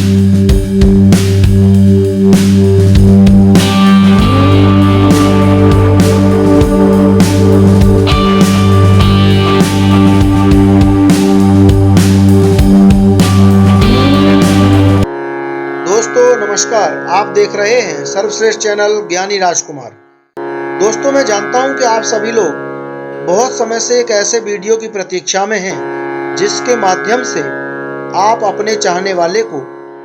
दोस्तों नमस्कार, आप देख रहे हैं सर्वश्रेष्ठ चैनल ज्ञानी राजकुमार। दोस्तों मैं जानता हूं कि आप सभी लोग बहुत समय से एक ऐसे वीडियो की प्रतीक्षा में हैं जिसके माध्यम से आप अपने चाहने वाले को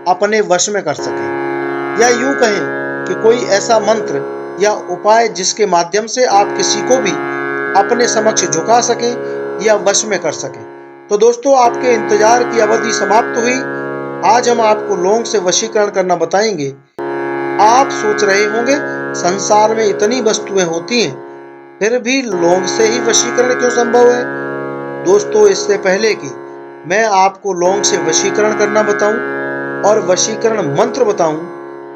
अपने वश में कर सकें, या यूं कहें कि कोई ऐसा मंत्र या उपाय जिसके माध्यम से आप किसी को भी अपने समक्ष झुका सकें या वश में कर सकें। तो दोस्तों आपके इंतजार की अवधि समाप्त हुई। आज हम आपको लौंग से वशीकरण करना बताएंगे। आप सोच रहे होंगे संसार में इतनी वस्तुएं होती हैं, फिर भी लौंग से ही वशीकरण क्यों संभव है? दोस्तों इससे पहले कि मैं आपको लौंग से वशीकरण करना बताऊं और वशीकरण मंत्र बताऊं,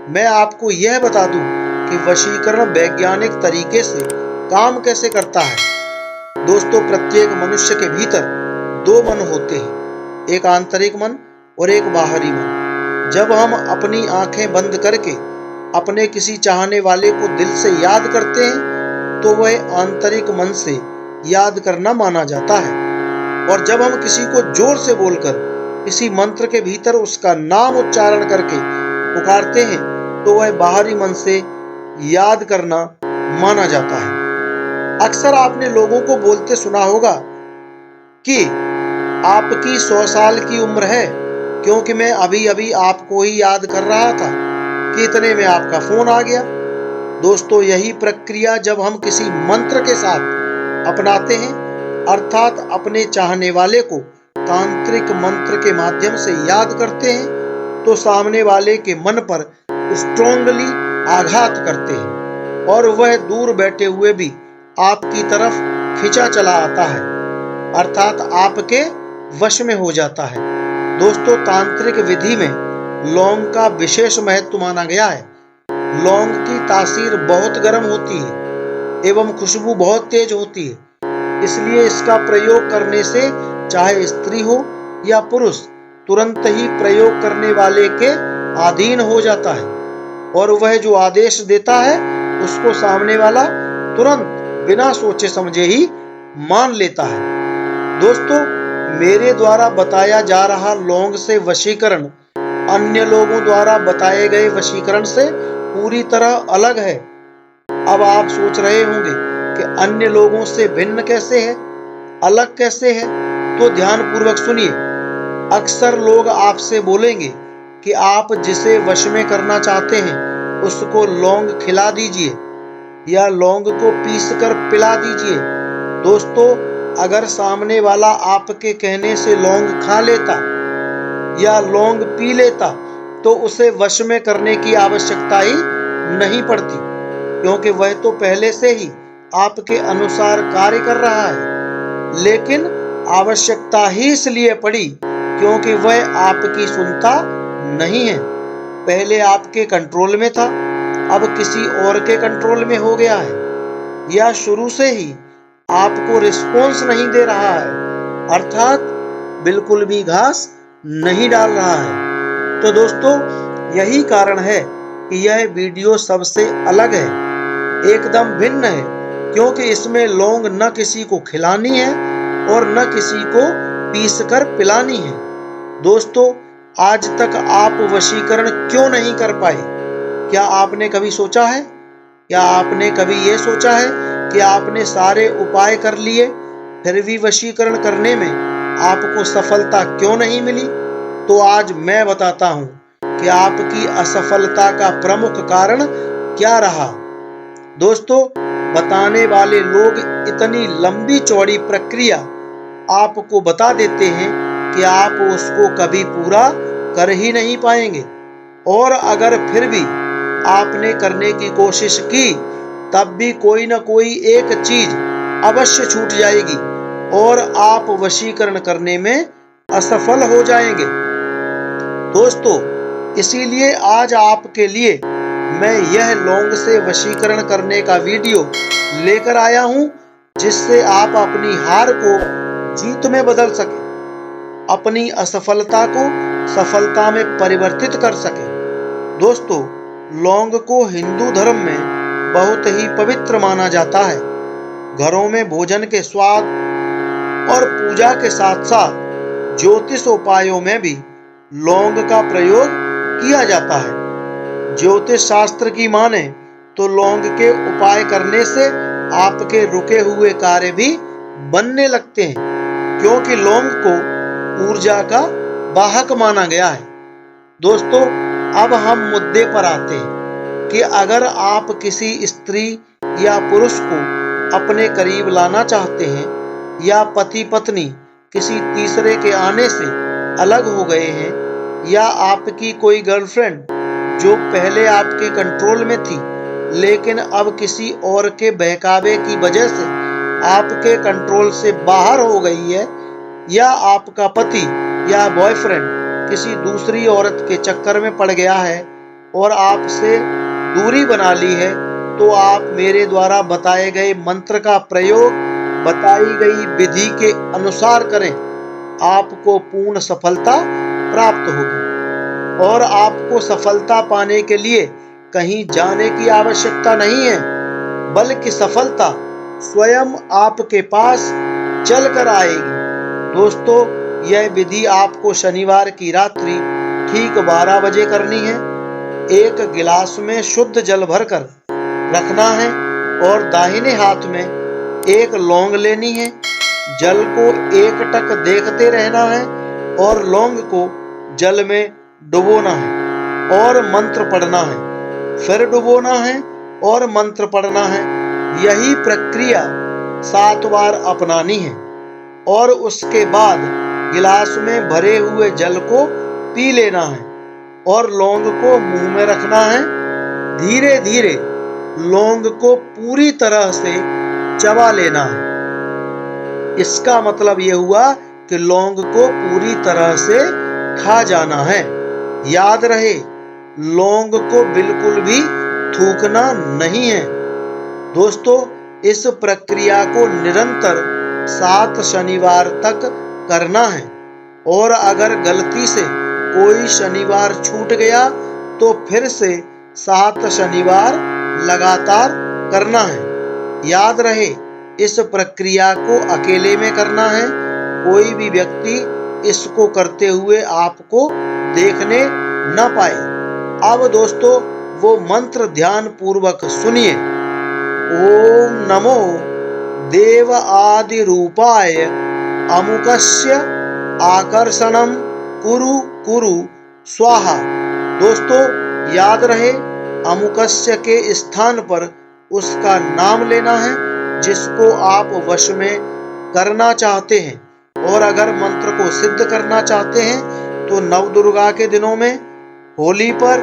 मैं आपको यह बता दूं कि वशीकरण वैज्ञानिक तरीके से काम कैसे करता है। दोस्तों प्रत्येक मनुष्य के भीतर दो मन होते हैं, एक आंतरिक मन और एक बाहरी मन। जब हम अपनी आंखें बंद करके अपने किसी चाहने वाले को दिल से याद करते हैं तो वह आंतरिक मन से याद करना माना जाता है, और जब हम किसी को जोर से बोलकर किसी मंत्र के भीतर उसका नाम उच्चारण करके पुकारते हैं तो वह बाहरी मन से याद करना माना जाता है। अक्सर आपने लोगों को बोलते सुना होगा कि आपकी 100 साल की उम्र है, क्योंकि मैं अभी अभी आपको ही याद कर रहा था कि इतने में आपका फोन आ गया। दोस्तों यही प्रक्रिया जब हम किसी मंत्र के साथ अपनाते हैं, अर्थात अपने चाहने वाले को तांत्रिक मंत्र के माध्यम से याद करते हैं, तो सामने वाले के मन पर स्ट्रांगली आघात करते हैं और वह दूर बैठे हुए भी आपकी तरफ खिंचा चला आता है, अर्थात आपके वश में हो जाता है। दोस्तों तांत्रिक विधि में लौंग का विशेष महत्व माना गया है। लौंग की तासीर बहुत गर्म होती है एवं खुशबू बहुत तेज होती है, इसलिए इसका प्रयोग करने से चाहे स्त्री हो या पुरुष तुरंत ही प्रयोग करने वाले के अधीन हो जाता है, और वह जो आदेश देता है उसको सामने वाला तुरंत बिना सोचे समझे ही मान लेता है। दोस्तों मेरे द्वारा बताया जा रहा लौंग से वशीकरण अन्य लोगों द्वारा बताए गए वशीकरण से पूरी तरह अलग है। अब आप सोच रहे होंगे कि अन्य लोगों से भिन्न कैसे है, अलग कैसे है? तो ध्यान पूर्वक सुनिए। अक्सर लोग आपसे बोलेंगे कि आप जिसे वश में करना चाहते हैं उसको लौंग खिला दीजिए या लौंग को पीस कर पिला दीजिए। दोस्तों अगर सामने वाला आपके कहने से लौंग खा लेता या लौंग पी लेता तो उसे वश में करने की आवश्यकता ही नहीं पड़ती, क्योंकि वह तो पहले से ही आपके अनुसार कार्य कर रहा है। लेकिन आवश्यकता ही इसलिए पड़ी क्योंकि वह आपकी सुनता नहीं है। पहले आपके कंट्रोल में था, अब किसी और के कंट्रोल में हो गया है, या शुरू से ही आपको रिस्पॉन्स नहीं दे रहा है, अर्थात बिल्कुल भी घास नहीं डाल रहा है। तो दोस्तों यही कारण है कि यह वीडियो सबसे अलग है, एकदम भिन्न है, क्योंकि इसमें लौंग न किसी को खिलानी है और न किसी को पीस कर पिलानी है। दोस्तों आज तक आप वशीकरण क्यों नहीं कर पाए? क्या आपने कभी सोचा है? क्या आपने कभी ये सोचा है कि आपने सारे उपाय कर लिए फिर भी वशीकरण करने में आपको सफलता क्यों नहीं मिली? तो आज मैं बताता हूं कि आपकी असफलता का प्रमुख कारण क्या रहा। दोस्तों बताने वाले लोग इतनी लंबी चौड़ी प्रक्रिया आपको बता देते हैं कि आप उसको कभी पूरा कर ही नहीं पाएंगे, और अगर फिर भी आपने करने की कोशिश की तब भी कोई न कोई एक चीज अवश्य छूट जाएगी और आप वशीकरण करने में असफल हो जाएंगे। दोस्तों इसीलिए आज आपके लिए मैं यह लौंग से वशीकरण करने का वीडियो लेकर आया हूं, जिससे आप अपनी हार को जीत में बदल सकें, अपनी असफलता को सफलता में परिवर्तित कर सके। दोस्तों, लौंग को हिंदू धर्म में बहुत ही पवित्र माना जाता है। घरों में भोजन के स्वाद और पूजा के साथ साथ ज्योतिष उपायों में भी लौंग का प्रयोग किया जाता है। ज्योतिष शास्त्र की माने तो लौंग के उपाय करने से आपके रुके हुए कार्य भी बनने लगते हैं, क्योंकि लौंग को ऊर्जा का वाहक माना गया है। दोस्तों, अब हम मुद्दे पर आते हैं कि अगर आप किसी स्त्री या पुरुष को अपने करीब लाना चाहते हैं, या पति पत्नी किसी तीसरे के आने से अलग हो गए हैं, या आपकी कोई गर्लफ्रेंड जो पहले आपके कंट्रोल में थी लेकिन अब किसी और के बहकावे की वजह से आपके कंट्रोल से बाहर हो गई है, या आपका पति या बॉयफ्रेंड किसी दूसरी औरत के चक्कर में पड़ गया है और आपसे दूरी बना ली है, तो आप मेरे द्वारा बताए गए मंत्र का प्रयोग बताई गई विधि के अनुसार करें। आपको पूर्ण सफलता प्राप्त होगी और आपको सफलता पाने के लिए कहीं जाने की आवश्यकता नहीं है, बल्कि सफलता स्वयं आपके पास चलकर आएगी। दोस्तों, यह विधि आपको शनिवार की रात्रि ठीक 12 बजे करनी है। एक गिलास में शुद्ध जल भरकर रखना है और दाहिने हाथ में एक लौंग लेनी है। जल को एकटक देखते रहना है और लौंग को जल में डुबोना है और मंत्र पढ़ना है, फिर डुबोना है और मंत्र पढ़ना है। यही प्रक्रिया 7 बार अपनानी है और उसके बाद गिलास में भरे हुए जल को पी लेना है और लौंग को मुंह में रखना है। धीरे धीरे लौंग को पूरी तरह से चबा लेना है। इसका मतलब यह हुआ कि लौंग को पूरी तरह से खा जाना है। याद रहे, लौंग को बिल्कुल भी थूकना नहीं है। दोस्तों, इस प्रक्रिया को निरंतर 7 शनिवार तक करना है और अगर गलती से कोई शनिवार छूट गया तो फिर से 7 शनिवार लगातार करना है। याद रहे, इस प्रक्रिया को अकेले में करना है। कोई भी व्यक्ति इसको करते हुए आपको देखने न पाए। अब दोस्तों, वो मंत्र ध्यान पूर्वक सुनिए। ओम नमो देव आदि रूपाय अमुकस्य आकर्षणम कुरु कुरु स्वाहा। दोस्तों, याद रहे, अमुकस्य के स्थान पर उसका नाम लेना है जिसको आप वश में करना चाहते हैं। और अगर मंत्र को सिद्ध करना चाहते हैं तो नवदुर्गा के दिनों में, होली पर,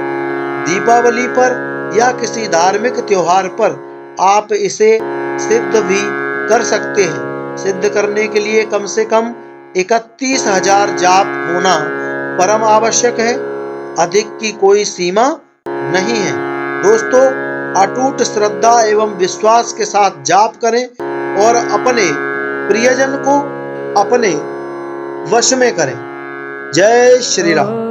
दीपावली पर या किसी धार्मिक त्योहार पर आप इसे सिद्ध भी कर सकते हैं। सिद्ध करने के लिए कम से कम 31,000 जाप होना परम आवश्यक है। अधिक की कोई सीमा नहीं है। दोस्तों, अटूट श्रद्धा एवं विश्वास के साथ जाप करें और अपने प्रियजन को अपने वश में करें। जय श्री राम।